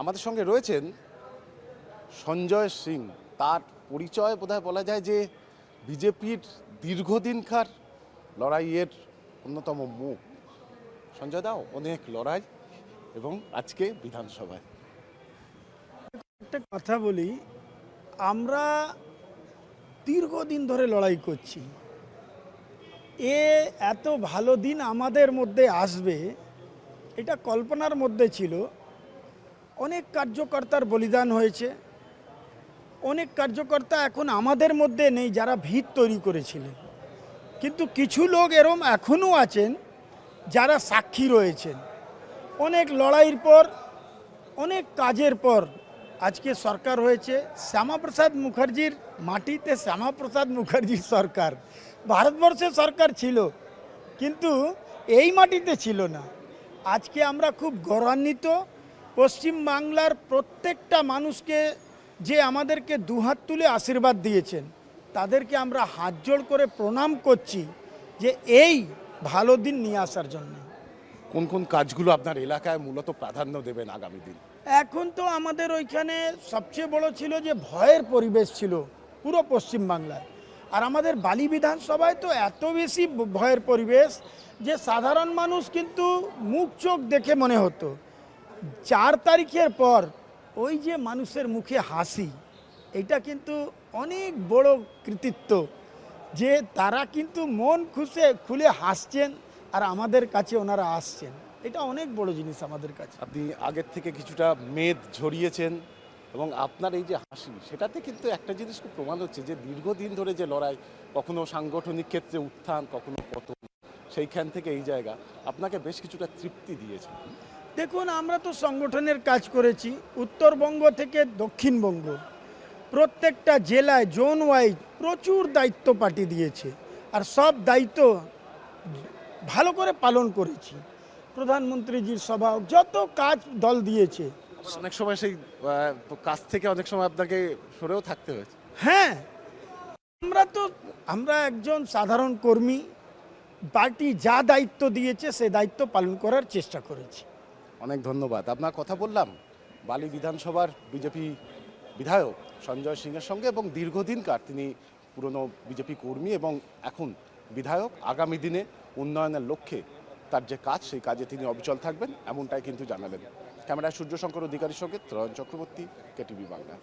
আমাদের সঙ্গে রয়েছেন সঞ্জয় সিং। তার পরিচয় বোধহয় বলা যায় যে বিজেপির দীর্ঘদিনকার লড়াইয়ের অন্যতম মুখ। সঞ্জয় দাও অনেক লড়াই এবং আজকে বিধানসভায়। একটা কথা বলি, আমরা দীর্ঘদিন ধরে লড়াই করছি। এত ভালো দিন আমাদের মধ্যে আসবে এটা কল্পনার মধ্যে ছিল। অনেক কার্যকর্তার বলিদান হয়েছে, অনেক কার্যকর্তা এখন আমাদের মধ্যে নেই যারা ভিত তৈরি করেছিলেন, কিন্তু কিছু লোক এরম এখনও আছেন যারা সাক্ষী রয়েছেন। অনেক লড়াইয়ের পর, অনেক কাজের পর আজকে সরকার হয়েছে। শ্যামাপ্রসাদ মুখার্জির মাটিতে শ্যামাপ্রসাদ মুখার্জির সরকার, ভারতবর্ষের সরকার ছিল কিন্তু এই মাটিতে ছিল না। আজকে আমরা খুব গৌরবান্বিত। পশ্চিমবাংলার প্রত্যেকটা মানুষকে যে আমাদেরকে দুহাত তুলে আশীর্বাদ দিয়েছেন তাদেরকে আমরা হাত জোড় করে প্রণাম করছি যে এই ভালো দিন নিয়ে আসার জন্য। কোন কোন কাজগুলো আপনার এলাকায় মূলত প্রাধান্য দেবেন আগামী দিন? এখন তো আমাদের ওইখানে সবচেয়ে বড় ছিল যে ভয়ের পরিবেশ ছিল পুরো পশ্চিমবাংলায়, আর আমাদের বালি বিধানসভায় তো এত বেশি ভয়ের পরিবেশ যে সাধারণ মানুষ কিন্তু মুখ চোখ দেখে মনে হতো 4 তারিখের পর ওই যে মানুষের মুখে হাসি, এটা কিন্তু অনেক বড় কৃতিত্ব যে তারা কিন্তু মন খুলে হাসছেন আর আমাদের কাছে ওনারা আসছেন। এটা অনেক বড় জিনিস আমাদের কাছে। আপনি আগের থেকে কিছুটা মেদ ঝরিয়েছেন এবং আপনার এই যে হাসি, সেটাতে কিন্তু একটা জিনিস খুব প্রমাণ হচ্ছে যে দীর্ঘদিন ধরে যে লড়াই, কখনো সাংগঠনিক ক্ষেত্রে উত্থান, কখনো পতন, সেইখান থেকে এই জায়গা আপনাকে বেশ কিছুটা তৃপ্তি দিয়েছে। দেখুন, আমরা তো সংগঠনের কাজ করেছি উত্তরবঙ্গ থেকে দক্ষিণবঙ্গ, প্রত্যেকটা জেলায় জোন ওয়াইজ প্রচুর দায়িত্ব পার্টি দিয়েছে আর সব দায়িত্ব ভালো করে পালন করেছি। প্রধানমন্ত্রীজির সভা, যত কাজ দল দিয়েছে, অনেক সময় সেই কাজ থেকে অনেক সময় আপনাকে সরেও থাকতে হয়েছে। হ্যাঁ, আমরা একজন সাধারণ কর্মী, পার্টি যা দায়িত্ব দিয়েছে সে দায়িত্ব পালন করার চেষ্টা করেছি। অনেক ধন্যবাদ। আপনার কথা বললাম বালি বিধানসভার বিজেপি বিধায়ক সঞ্জয় সিংয়ের সঙ্গে, এবং দীর্ঘদিনকার তিনি পুরনো বিজেপি কর্মী এবং এখন বিধায়ক। আগামী দিনে উন্নয়নের লক্ষ্যে তার যে কাজ, সেই কাজে তিনি অবিচল থাকবেন, এমনটাই কিন্তু জানালেন। ক্যামেরায় সূর্যশঙ্কর অধিকারীর সঙ্গে ত্রয়ন চক্রবর্তী, কেটিভি বাংলা।